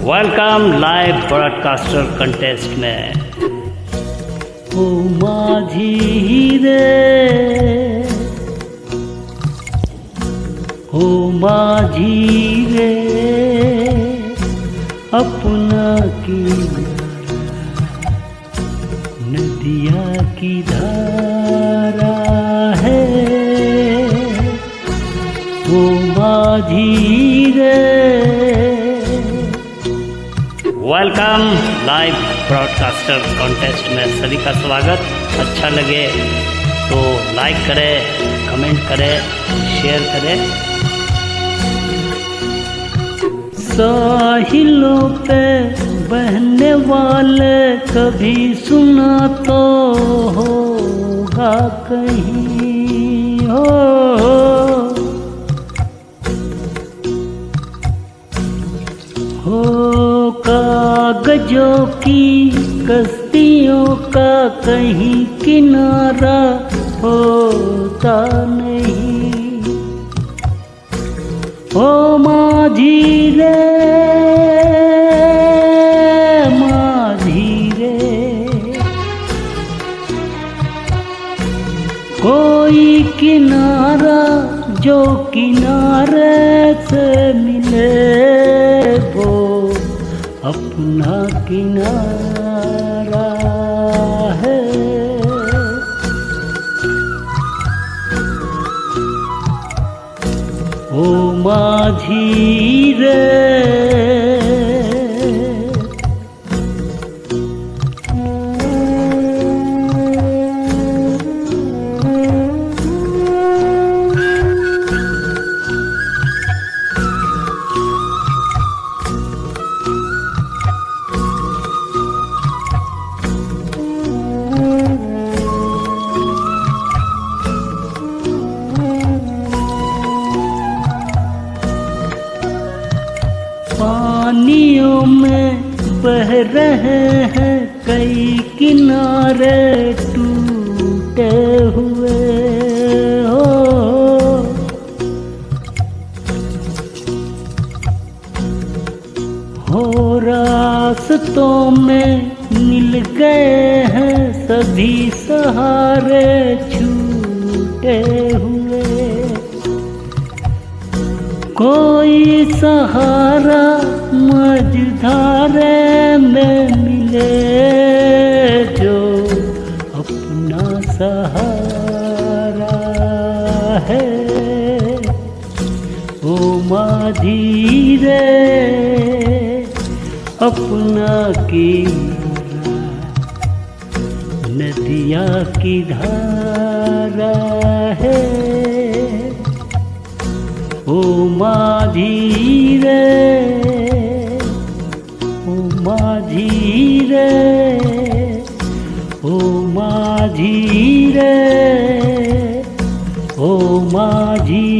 Welcome live broadcaster contest में। ओ माझी रे, ओ माझी रे, अपना की नदिया की धारा है। ओ माझी रे। वेलकम लाइव ब्रॉडकास्टर कॉन्टेस्ट में सभी का स्वागत। अच्छा लगे तो लाइक करें, कमेंट करें, शेयर करें। साहिलों पे बहने वाले कभी सुना तो होगा कहीं हो कागजों की कश्तियों का कहीं किनारा होता नहीं। ओ माझी रे, माझी रे, कोई किनारा जो किनारे से मिले वो अपना किनारा है। ओ माझी रे। पानियों में बह रहे हैं कई किनारे टूटे हुए हो रास्तों में मिल गए हैं सभी सहारे छूटे हुए। कोई सहारा मझधारे में मिले जो अपना सहारा है। ओ माझी रे, अपना किनारा नदिया की धारा है। ओ माझी रे, ओ माझी रे, ओ माझी रे, ओ माझी